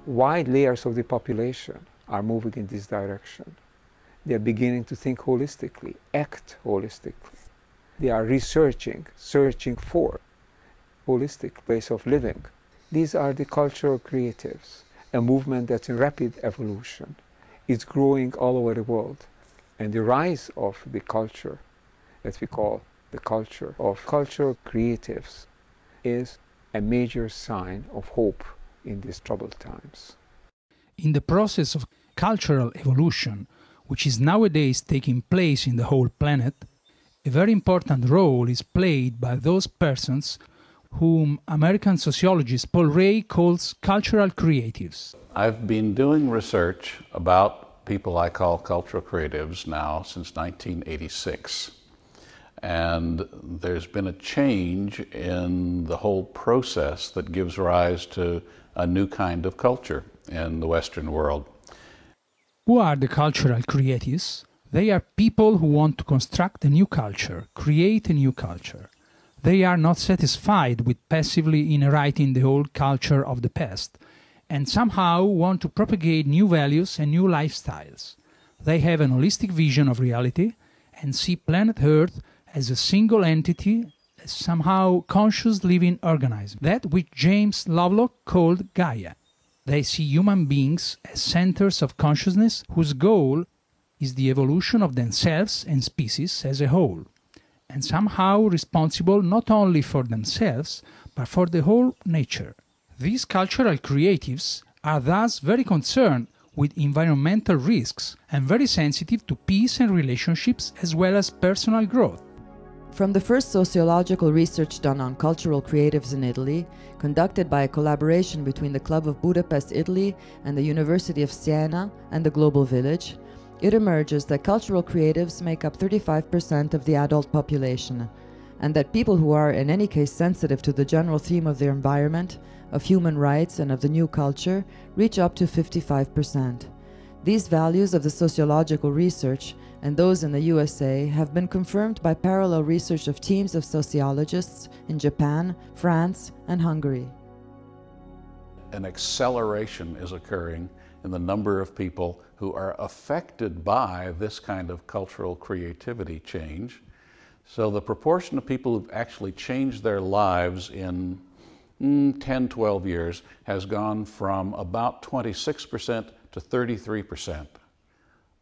Wide layers of the population are moving in this direction. They are beginning to think holistically, act holistically. They are researching, searching for holistic ways of living. These are the cultural creatives, a movement that's in rapid evolution. It's growing all over the world. And the rise of the culture that we call the culture of cultural creatives is a major sign of hope in these troubled times. In the process of cultural evolution, which is nowadays taking place in the whole planet, a very important role is played by those persons whom American sociologist Paul Ray calls cultural creatives. I've been doing research about people I call cultural creatives now since 1986. And there's been a change in the whole process that gives rise to a new kind of culture in the Western world. Who are the cultural creatives? They are people who want to construct a new culture, create a new culture. They are not satisfied with passively inheriting the old culture of the past, and somehow want to propagate new values and new lifestyles. They have an holistic vision of reality and see planet Earth as a single entity, a somehow conscious living organism, that which James Lovelock called Gaia. They see human beings as centers of consciousness whose goal is the evolution of themselves and species as a whole, and somehow responsible not only for themselves, but for the whole nature. These cultural creatives are thus very concerned with environmental risks and very sensitive to peace and relationships as well as personal growth. From the first sociological research done on cultural creatives in Italy, conducted by a collaboration between the Club of Budapest, Italy, and the University of Siena and the Global Village, it emerges that cultural creatives make up 35% of the adult population, and that people who are in any case sensitive to the general theme of their environment, of human rights and of the new culture, reach up to 55%. These values of the sociological research and those in the USA have been confirmed by parallel research of teams of sociologists in Japan, France, and Hungary. An acceleration is occurring in the number of people who are affected by this kind of cultural creativity change. So the proportion of people who've actually changed their lives in 10, 12 years has gone from about 26% to 33%.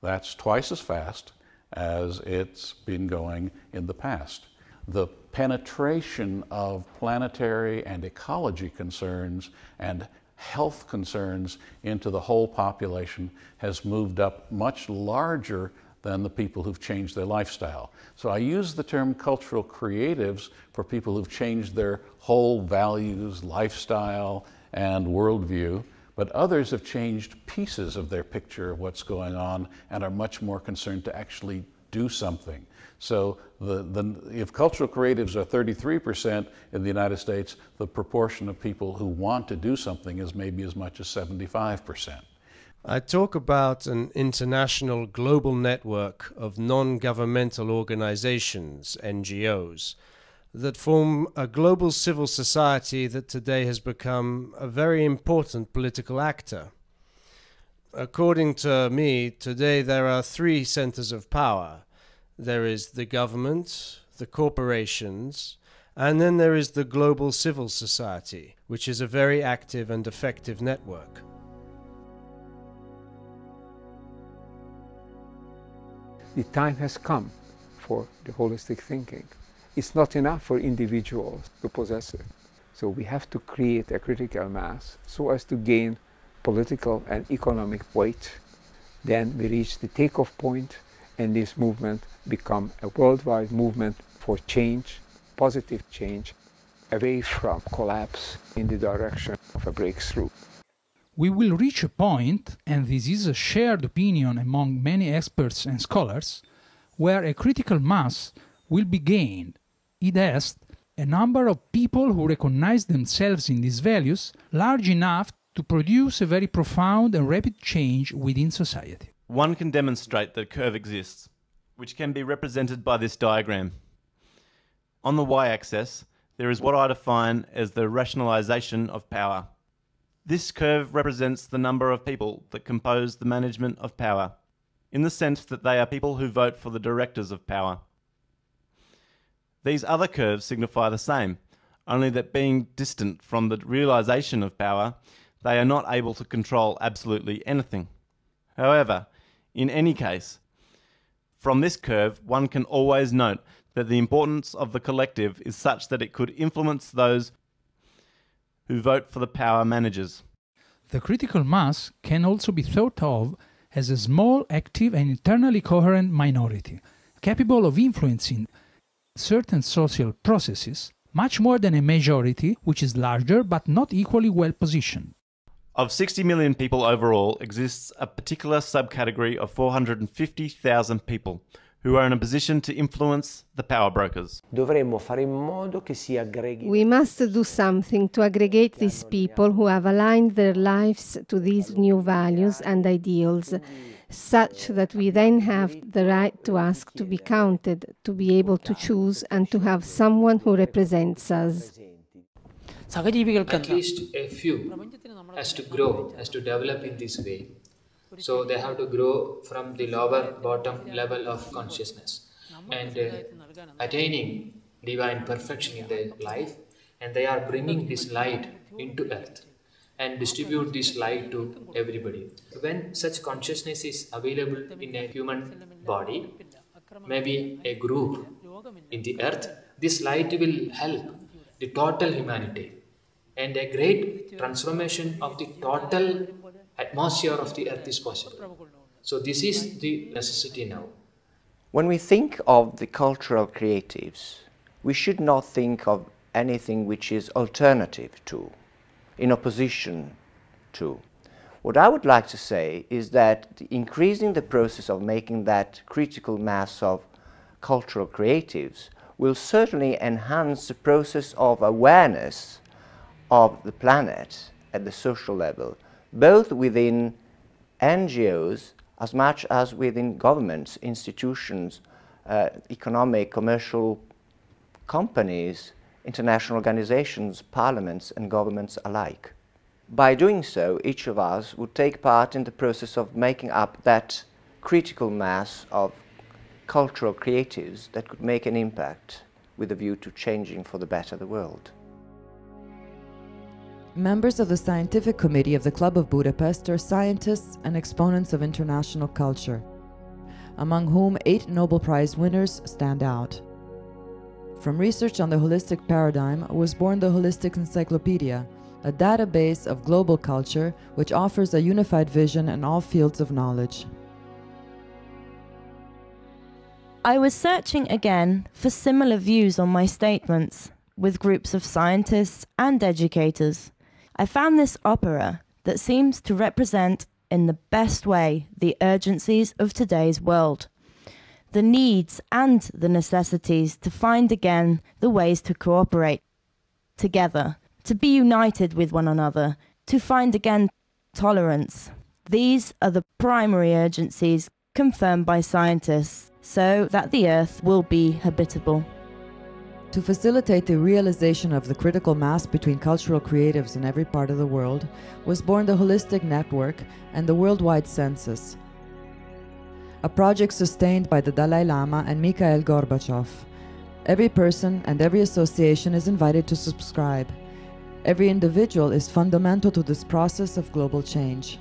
That's twice as fast as it's been going in the past. The penetration of planetary and ecology concerns and health concerns into the whole population has moved up much larger than the people who've changed their lifestyle. So I use the term cultural creatives for people who've changed their whole values, lifestyle, and worldview, but others have changed pieces of their picture of what's going on and are much more concerned to actually do something. So if cultural creatives are 33% in the United States, the proportion of people who want to do something is maybe as much as 75%. I talk about an international global network of non-governmental organizations, NGOs, that form a global civil society that today has become a very important political actor. According to me, today there are three centers of power. There is the government, the corporations, and then there is the global civil society, which is a very active and effective network. The time has come for the holistic thinking. It's not enough for individuals to possess it. So we have to create a critical mass so as to gain political and economic weight. Then we reach the takeoff point, and this movement become a worldwide movement for change, positive change, away from collapse in the direction of a breakthrough. We will reach a point, and this is a shared opinion among many experts and scholars, where a critical mass will be gained. It has a number of people who recognize themselves in these values large enough to produce a very profound and rapid change within society. One can demonstrate that a curve exists, which can be represented by this diagram. On the y-axis, there is what I define as the rationalization of power. This curve represents the number of people that compose the management of power, in the sense that they are people who vote for the directors of power. These other curves signify the same, only that being distant from the realization of power, they are not able to control absolutely anything. However, in any case, from this curve, one can always note that the importance of the collective is such that it could influence those who vote for the power managers. The critical mass can also be thought of as a small, active and internally coherent minority, capable of influencing certain social processes much more than a majority which is larger but not equally well positioned. Of 60 million people overall, exists a particular subcategory of 450,000 people who are in a position to influence the power brokers. We must do something to aggregate these people who have aligned their lives to these new values and ideals, such that we then have the right to ask to be counted, to be able to choose, and to have someone who represents us. At least a few has to grow, has to develop in this way. So they have to grow from the lower bottom level of consciousness and attaining divine perfection in their life, and they are bringing this light into earth and distribute this light to everybody. When such consciousness is available in a human body, maybe a group in the earth, this light will help the total humanity, and a great transformation of the total atmosphere of the earth is possible. So this is the necessity now. When we think of the cultural creatives, we should not think of anything which is alternative to, in opposition to. What I would like to say is that increasing the process of making that critical mass of cultural creatives will certainly enhance the process of awareness of the planet at the social level, both within NGOs as much as within governments, institutions, economic, commercial companies, international organizations, parliaments and governments alike. By doing so, each of us would take part in the process of making up that critical mass of cultural creatives that could make an impact with a view to changing for the better the world. Members of the Scientific Committee of the Club of Budapest are scientists and exponents of international culture, among whom 8 Nobel Prize winners stand out. From research on the holistic paradigm was born the Holistic Encyclopedia, a database of global culture which offers a unified vision in all fields of knowledge. I was searching again for similar views on my statements with groups of scientists and educators. I found this opera that seems to represent in the best way the urgencies of today's world, the needs and the necessities to find again the ways to cooperate together, to be united with one another, to find again tolerance. These are the primary urgencies confirmed by scientists, so that the Earth will be habitable. To facilitate the realization of the critical mass between cultural creatives in every part of the world was born the Holistic Network and the Worldwide Census, a project sustained by the Dalai Lama and Mikhail Gorbachev. Every person and every association is invited to subscribe. Every individual is fundamental to this process of global change.